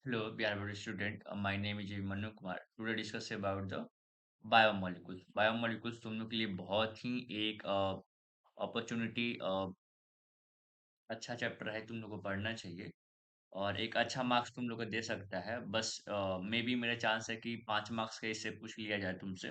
Hello, we are a student. My name is Manu Kumar. Today discuss about the biomolecules biomolecules तुम लोग के लिए बहुत ही एक अपॉर्चुनिटी अच्छा चैप्टर है, तुम लोग को पढ़ना चाहिए और एक अच्छा मार्क्स तुम लोग को दे सकता है। बस मे बी मेरा चांस है कि 5 मार्क्स का इससे पूछ लिया जाए तुमसे।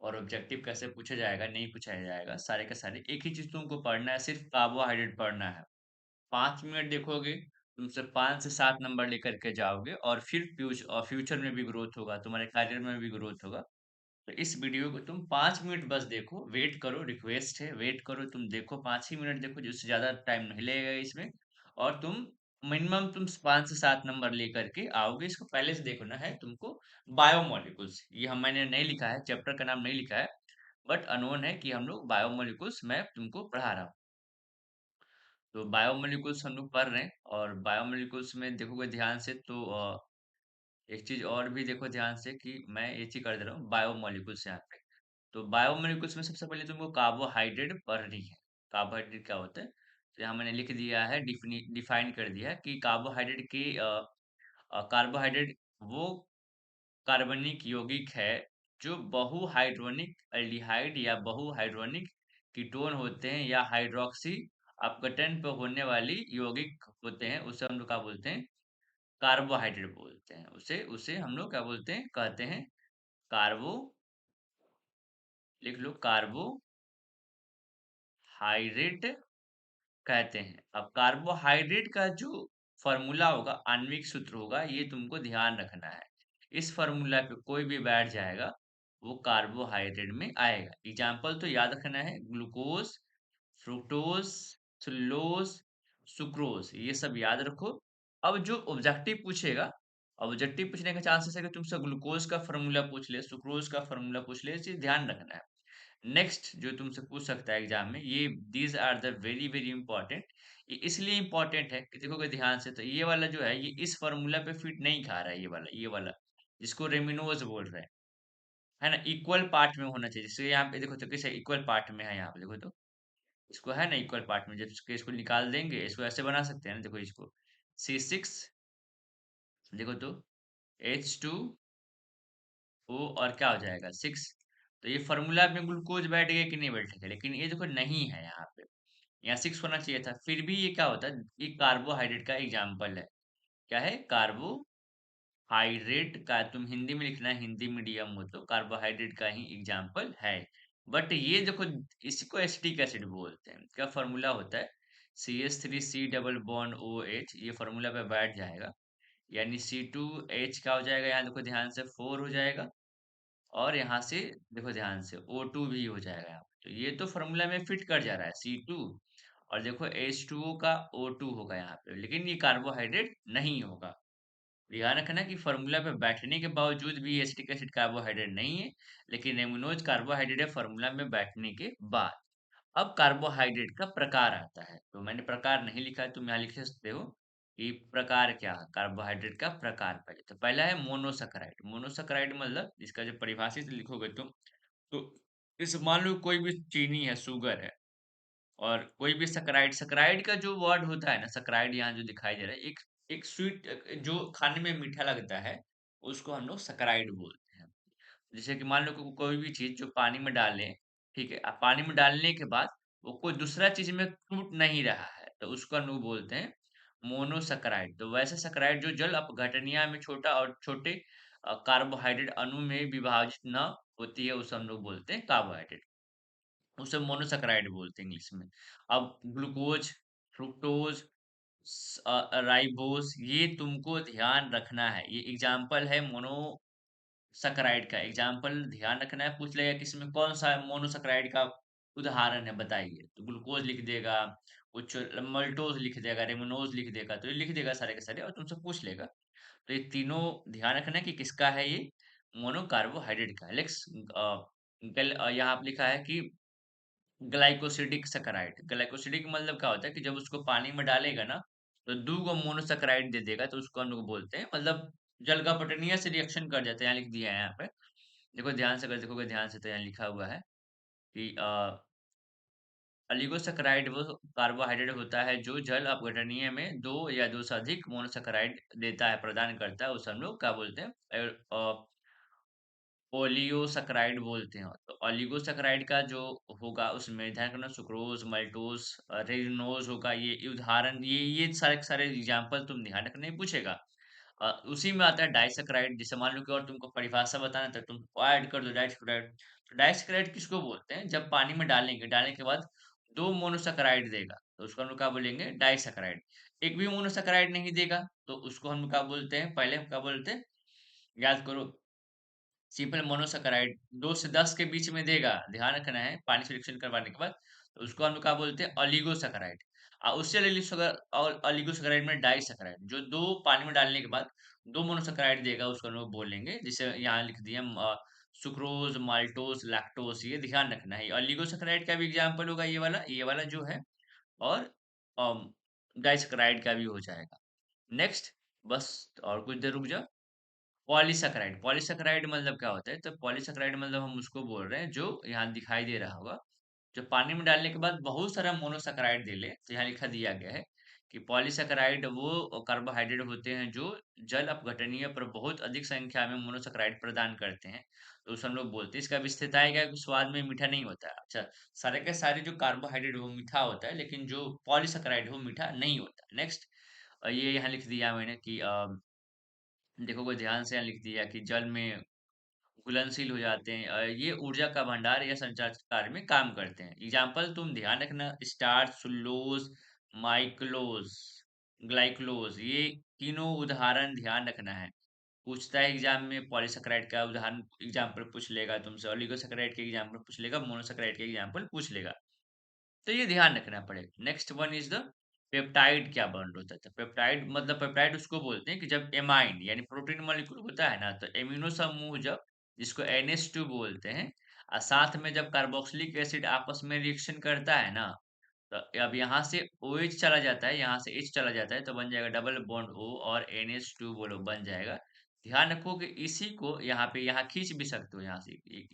और ऑब्जेक्टिव कैसे पूछा जाएगा, नहीं पूछा जाएगा, सारे के सारे एक ही चीज तुमको पढ़ना है, सिर्फ कार्बोहाइड्रेट पढ़ना है। 5 मिनट देखोगे, तुमसे 5 से 7 नंबर लेकर के जाओगे और फिर फ्यूचर में भी ग्रोथ होगा, तुम्हारे करियर में भी ग्रोथ होगा। तो इस वीडियो को तुम 5 मिनट बस देखो, वेट करो, रिक्वेस्ट है, वेट करो, तुम देखो 5 ही मिनट देखो, जिससे ज्यादा टाइम नहीं लगेगा इसमें। और तुम मिनिमम तुम 5 से 7 नंबर लेकर के आओगे। इसको पहले से देखना है तुमको। बायोमोलिकुल्स, ये हम मैंने नहीं लिखा है, चैप्टर का नाम नहीं लिखा है, बट अनोन है कि हम लोग बायोमोलिकुल्स मैं तुमको पढ़ा रहा हूँ। तो बायोमोलिकुल्स हम लोग पढ़ रहे हैं और बायोमोलिकुल्स में देखोगे ध्यान से तो एक चीज और भी देखो ध्यान से कि मैं ये चीज कर दे रहा हूँ बायोमोलिकुल्स यहाँ पे। तो बायोमोलिकुल्स में सबसे पहले तुमको कार्बोहाइड्रेट पढ़नी है। कार्बोहाइड्रेट क्या होता है, तो यहाँ मैंने लिख दिया है, डिफाइन कर दिया है कि कार्बोहाइड्रेट की कार्बोहाइड्रेट वो कार्बनिक यौगिक है जो बहुहाइड्रोनिक एल्डिहाइड या बहुहाइड्रोनिक कीटोन होते हैं या हाइड्रोक्सी अपघटन पर होने वाली यौगिक होते हैं, उसे हम लोग क्या बोलते हैं, कार्बोहाइड्रेट बोलते हैं। उसे उसे हम लोग क्या बोलते हैं, कहते हैं कार्बो, लिख लो, कार्बोहाइड्रेट कहते हैं। अब कार्बोहाइड्रेट का जो फॉर्मूला होगा, आणविक सूत्र होगा, ये तुमको ध्यान रखना है। इस फॉर्मूला पे कोई भी बैठ जाएगा, वो कार्बोहाइड्रेट में आएगा। एग्जाम्पल तो याद रखना है, ग्लूकोज, फ्रुक्टोज, सुक्रोज, सुक्रोज, ये सब याद रखो। अब जो ऑब्जेक्टिव पूछेगा, ऑब्जेक्टिव पूछने का चांसेस है कि तुमसे ग्लूकोज का फॉर्मूला पूछ ले, सुक्रोज का फॉर्मूला पूछ ले, इसे ध्यान रखना है। नेक्स्ट जो तुमसे पूछ सकता है एग्जाम में, ये these are the very very important. ये इसलिए इंपॉर्टेंट है कि देखोगे ध्यान से तो ये वाला जो है, ये इस फॉर्मूला पे फिट नहीं खा रहा है, ये वाला जिसको रेमिनोज बोल रहे हैं, है ना, इक्वल पार्ट में होना चाहिए। जैसे यहाँ पे देखो तो कैसे इक्वल पार्ट में है, यहाँ पे देखो तो इसको है ना इक्वल पार्ट में, जब इसको निकाल देंगे, इसको ऐसे बना सकते हैं ना, देखो इसको C6, देखो तो H2O और क्या हो जाएगा 6। तो ये फॉर्मूला में ग्लूकोज बैठ गया कि नहीं बैठेगा, लेकिन ये देखो नहीं है यहाँ पे, यहाँ 6 होना चाहिए था। फिर भी ये क्या होता है, ये कार्बोहाइड्रेट का एग्जाम्पल है। क्या है, कार्बोहाइड्रेट का, तुम हिंदी में लिखना है, हिंदी मीडियम हो तो कार्बोहाइड्रेट का ही एग्जाम्पल है। बट ये देखो, इसको एसिटिक एसिड बोलते हैं। क्या फॉर्मूला होता है, CH3C डबल बॉन्ड OH, ये फॉर्मूला पे बैठ जाएगा, यानी C2H क्या हो जाएगा, यहाँ देखो ध्यान से 4 हो जाएगा, और यहाँ से देखो ध्यान से O2 भी हो जाएगा यहाँ पे। तो ये तो फॉर्मूला में फिट कर जा रहा है C2, और देखो H2O का O2 होगा यहाँ पे, लेकिन ये कार्बोहाइड्रेट नहीं होगा। ध्यान रखना कि फॉर्मूला पे बैठने के बावजूद भी एसिटिक एसिड कार्बोहाइड्रेट नहीं है, लेकिन एमिनोज कार्बोहाइड्रेट है फॉर्मूला में बैठने के बाद। अब कार्बोहाइड्रेट का प्रकार आता है, तो मैंने प्रकार नहीं लिखा है, तुम यहाँ लिख सकते हो कि प्रकार क्या है कार्बोहाइड्रेट का प्रकार। पहले तो पहला है मोनोसैकेराइड। मोनोसैकेराइड मतलब इसका जो परिभाषित लिखोगे तुम, तो इस मान लो कोई भी चीनी है, शुगर है, और कोई भी सैकराइड, सैकराइड का जो वर्ड होता है ना, सैकराइड यहाँ जो दिखाई दे रहा है, एक एक स्वीट जो खाने में मीठा लगता है, उसको हम लोग सैकराइड बोलते हैं। जैसे कि मान लो कोई भी चीज जो पानी में डालें, ठीक है, अब पानी में डालने के बाद वो कोई दूसरा चीज में टूट नहीं रहा है, तो उसको हम लोग बोलते हैं मोनोसैकेराइड। तो वैसे सैकराइड जो जल अपघटनीय में छोटा और छोटे कार्बोहाइड्रेट अणु में विभाजित न होती है, उसे हम लोग बोलते हैं कार्बोहाइड्रेट, उसे मोनोसैकेराइड बोलते हैं इंग्लिश में। अब ग्लूकोज, फ्रुक्टोज, राइबोस, ये तुमको ध्यान रखना है, ये एग्जाम्पल है मोनोसैकेराइड का। एग्जाम्पल ध्यान रखना है, पूछ लेगा कि इसमें कौन सा मोनोसैकेराइड का उदाहरण है बताइए, तो ग्लूकोज लिख देगा, कुछ मल्टोज लिख देगा, रेमोनोज लिख देगा, तो ये लिख देगा सारे के सारे, और तुमसे पूछ लेगा। तो ये तीनों ध्यान रखना है कि किसका है ये, मोनो कार्बोहाइड्रेट का है। यहाँ पे लिखा है कि ग्लाइकोसिडिक सैकराइड। ग्लाइकोसिडिक मतलब क्या होता है कि जब उसको पानी में डालेगा ना, तो 2 गो मोनोसैकेराइड दे देगा, तो उसको हम लोग बोलते हैं, मतलब जलगापटनीय से रिएक्शन कर जाते हैं, यहाँ लिख दिया है यहाँ पे। देखो ध्यान से, अगर देखोगे ध्यान से तो यहाँ लिखा हुआ है कि ऑलिगोसैकेराइड वो कार्बोहाइड्रेट होता है जो जल अपघटनीय में 2 या 2 से अधिक मोनोसैकेराइड देता है, प्रदान करता है, उसे हम लोग क्या बोलते हैं? ओलिगोसैकेराइड बोलते हैं। तो ओलिगोसैकेराइड का जो होगा उसमें ध्यान रखना सुक्रोज, माल्टोज, रेजिनोज होगा, ये उदाहरण ये सारे के सारे एग्जाम्पल तुम ध्यान रखना, ये पूछेगा। उसी में आता है डाइसैकेराइड, जैसे मान लो कि और तुमको परिभाषा बताना है तो तुम ऐड कर दो डाइसैकेराइड। तो डाइसैकेराइड किसको बोलते हैं? जब पानी में डालेंगे, डालने के बाद 2 मोनोसैकेराइड देगा, तो उसको हम लोग क्या बोलेंगे? डाइसैकेराइड। एक भी मोनोसैकेराइड नहीं देगा, तो उसको हम लोग क्या बोलते हैं? पहले हम क्या बोलते हैं? याद करो। सिंपल मोनोसैकेराइड 2 से 10 के बीच में देगा, ध्यान रखना है पानी से रिएक्शन करवाने के बाद, तो उसको हम लोग क्या बोलते हैं? ओलिगोसैकेराइड। उससे ओलिगोसैकेराइड में डाइसैकेराइड, जो 2 पानी में डालने के बाद 2 मोनोसैकेराइड देगा, उसको हम लोग बोलेंगे। जैसे यहाँ लिख दिया सुक्रोज, माल्टोज, लैक्टोज, ये ध्यान रखना है। ओलिगोसैकेराइड का भी एग्जाम्पल होगा ये वाला जो है, और अम, डाइसैकेराइड का भी हो जाएगा। नेक्स्ट, बस और कुछ देर रुक जाओ। पॉलीसैकेराइड, पॉलीसैकेराइड मतलब क्या होता है? तो पॉलीसैकेराइड मतलब हम उसको बोल रहे हैं जो यहाँ दिखाई दे रहा होगा, जो पानी में डालने के बाद बहुत सारा मोनोसैकेराइड दे ले, तो यहाँ लिखा दिया गया है कि पॉलीसैकेराइड वो कार्बोहाइड्रेट होते हैं जो जल अपघटनीय पर बहुत अधिक संख्या में मोनोसैकेराइड प्रदान करते हैं, तो उसे हम लोग बोलते हैं। इसका विशेषता है क्या कि स्वाद में मीठा नहीं होता है। अच्छा, सारे के सारे जो कार्बोहाइड्रेट वो मीठा होता है, लेकिन जो पॉलीसैकेराइड वो मीठा नहीं होता। नेक्स्ट, ये यहाँ लिख दिया मैंने कि देखोगे ध्यान से यहाँ लिख दिया कि जल में घुलनशील हो जाते हैं। ये ऊर्जा का भंडार या संचार कार्य में काम करते हैं। एग्जाम्पल तुम ध्यान रखना, स्टार्च, सुल्लोज, माइक्लोज, ग्लाइकोलोज, ये तीनों उदाहरण ध्यान रखना है। पूछता है एग्जाम में, पॉलीसैकेराइड का उदाहरण एग्जाम्पल पूछ लेगा तुमसे, ओलिगोसैकेराइड के एग्जाम्पल पूछ लेगा, मोनोसैकेराइड के एग्जाम्पल पूछ लेगा। तो ये ध्यान रखना पड़ेगा। Next one is the peptide, क्या बॉन्ड होता है? तो पेप्टाइड मतलब पेप्टाइड उसको बोलते हैं कि जब एमाइन यानी प्रोटीन मॉलिक्यूल होता है ना, तो एमिनो समूह जब, जिसको NH2 बोलते हैं, और साथ में जब कार्बोक्सिलिक एसिड आपस में रिएक्शन करता है ना, तो अब यहाँ से OH चला जाता है, यहाँ से H चला जाता है, तो बन जाएगा डबल बॉन्ड O और NH2 बोलो बन जाएगा। ध्यान रखो कि इसी को यहाँ पे यहाँ खींच भी सकते हो, यहाँ से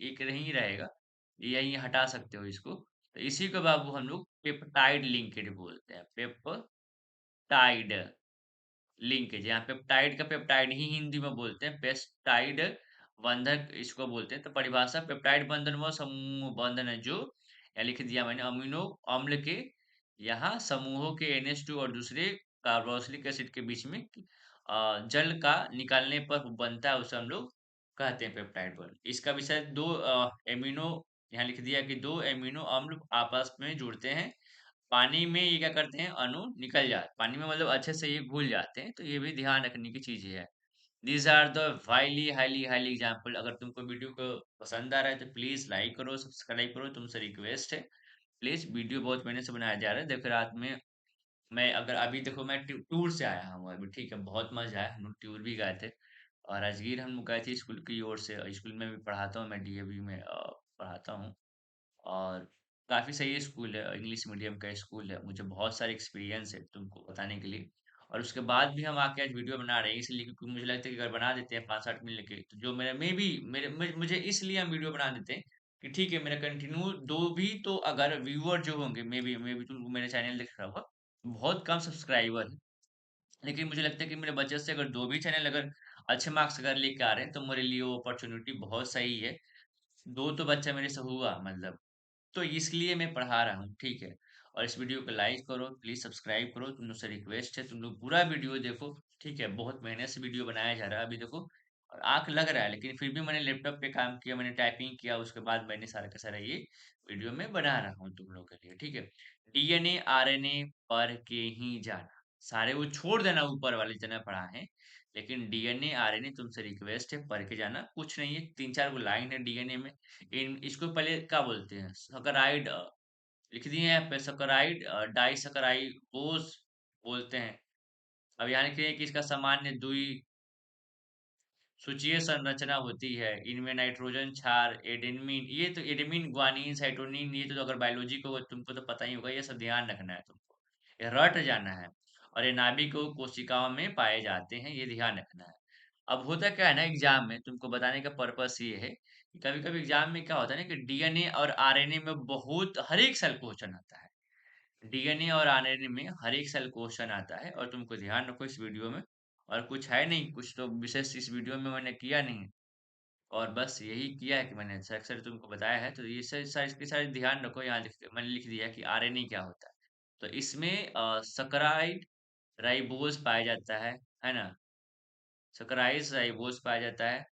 एक नहीं रहेगा, यहीं हटा सकते हो इसको। तो इसी को बाबू हम लोग पेप्टाइड लिंकेज बोलते हैं। पेप्टाइड लिंकेज, यहाँ पेप्टाइड का पेप्टाइड ही हिंदी में बोलते हैं, पेप्टाइड बंधन इसको बोलते हैं। तो परिभाषा, पेप्टाइड बंधन व समूह बंधन है जो, यहाँ लिख दिया मैंने, अमीनो अम्ल के यहाँ समूहों के NH2 और दूसरे कार्बोक्सिलिक एसिड के बीच में जल का निकालने पर बनता है, उसे हम लोग कहते हैं पेप्टाइड बॉन्ड। इसका विषय दो एमिनो, यहाँ लिख दिया कि 2 एमिनो अम्ल आपस में जुड़ते हैं, पानी में ये क्या करते हैं? अणु निकल जाते, पानी में मतलब अच्छे से ये घुल जाते हैं, तो ये भी ध्यान रखने की चीजें है। These are the highly highly highly example. अगर तुमको वीडियो को पसंद आ रहा है तो प्लीज लाइक करो, सब्सक्राइब करो, तुमसे रिक्वेस्ट है। प्लीज, वीडियो बहुत मेहनत से बनाया जा रहा है। देखो रात में मैं, अगर अभी देखो मैं टूर से आया हूँ अभी, ठीक है, बहुत मजा आया, हम लोग टूर भी गए थे, और राजगीर हम लोग गए थे स्कूल की ओर से। स्कूल में भी पढ़ाता हूँ मैं, DAV में पढ़ाता हूँ, और काफ़ी सही स्कूल है, इंग्लिश मीडियम का स्कूल है। मुझे बहुत सारे एक्सपीरियंस है तुमको बताने के लिए, और उसके बाद भी हम आके आज वीडियो बना रहे हैं, इसलिए क्योंकि मुझे लगता है कि अगर बना देते हैं 5-8 मिनट के, तो जो मेरे मे बी मेरे मुझे इसलिए हम वीडियो बना देते हैं कि ठीक है, मेरा कंटिन्यू दो भी, तो अगर व्यूअर जो होंगे, मे बी तुमको मेरा चैनल दिख रहा होगा, बहुत कम सब्सक्राइबर है, लेकिन मुझे लगता है कि मेरे बजट से अगर दो भी चैनल अगर अच्छे मार्क्स अगर लेके आ रहे हैं, तो मेरे लिए वो अपॉर्चुनिटी बहुत सही है। दो तो बच्चा मेरे से हुआ मतलब, तो इसलिए मैं पढ़ा रहा हूँ, ठीक है। और इस वीडियो को लाइक करो, प्लीज सब्सक्राइब करो, तुम लोग से रिक्वेस्ट है, तुम लोग पूरा वीडियो देखो, ठीक है। बहुत मेहनत से वीडियो बनाया जा रहा है अभी देखो, और आंख लग रहा है, लेकिन फिर भी मैंने लैपटॉप पे काम किया, मैंने टाइपिंग किया, उसके बाद मैंने सारा का सारा ये वीडियो में बना रहा हूँ तुम लोग के लिए, ठीक है। DNA RNA पढ़ के ही जाना, सारे वो छोड़ देना ऊपर वाले जितना पढ़ा है, लेकिन DNA RNA तुमसे रिक्वेस्ट है, पढ़ के जाना। कुछ नहीं है, 3-4 गो लाइन है DNA में। इन इसको पहले क्या बोलते हैं? सैकराइड लिख दिए हैं पे, सैकराइड डाइसैकराइडोज बोलते हैं। अब यहाँ लिख रहे हैं कि इसका सामान्य द्वि सूचीय संरचना होती है, इनमें नाइट्रोजन क्षार, एडेनमीन, ये तो एडेनिन, ग्वानिन, साइटोनिन, ये तो अगर बायोलॉजी को तुमको तो पता ही होगा, ये सब ध्यान रखना है तुमको, ये रट जाना है। और ये नाभिक को कोशिकाओं में पाए जाते हैं, ये ध्यान रखना है। अब होता क्या है ना, एग्जाम में तुमको बताने का पर्पस ये है कि कभी कभी एग्जाम में क्या होता है ना कि DNA और RNA में बहुत हर एक साल क्वेश्चन आता है। डीएनए और आरएनए में हर एक साल क्वेश्चन आता है और तुमको ध्यान रखो इस वीडियो में। और कुछ है नहीं, कुछ तो विशेष इस वीडियो में मैंने किया नहीं। और बस यही किया है कि मैंने अक्सर तुमको बताया है, तो ये सारे के सारे ध्यान रखो। यहाँ मैंने लिख दिया कि आरएनए क्या होता है। तो इसमें सैकराइड राइबोज पाया जाता है ना? सैकराइड्स राइबोज पाया जाता है।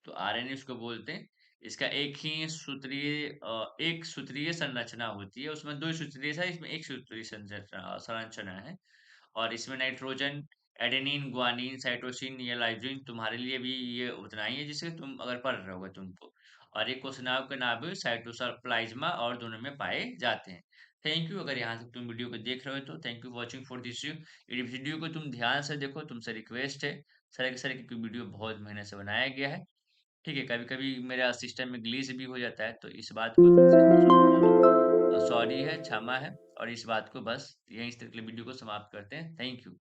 तो आरएनए उसको बोलते हैं। इसका एक सूत्रीय संरचना होती है। उसमें 2 सूत्रीय है, इसमें एक सूत्रीय संरचना है। और इसमें नाइट्रोजन, एडेनिन, ग्वानिन, साइटोसिन या लाइसिन, तुम्हारे लिए भी ये उतना ही है जिसे तुम अगर पढ़ रहे होगे तुमको। और एक कोशिकाओं के नाभिक साइटोप्लाज्मा और दोनों में पाए जाते हैं। Thank you. अगर यहाँ तक तुम वीडियो को देख रहे हो तो thank you watching for this video को तुम ध्यान से देखो, तुमसे रिक्वेस्ट है। सारे के सारे क्योंकि वीडियो बहुत मेहनत से बनाया गया है। ठीक है, कभी-कभी मेरा सिस्टम में ग्लिच भी हो जाता है, तो इस बात को सॉरी है, क्षमा है। और इस बात को बस यहीं तक के लिए वीडियो को समाप्त करते हैं। Thank you.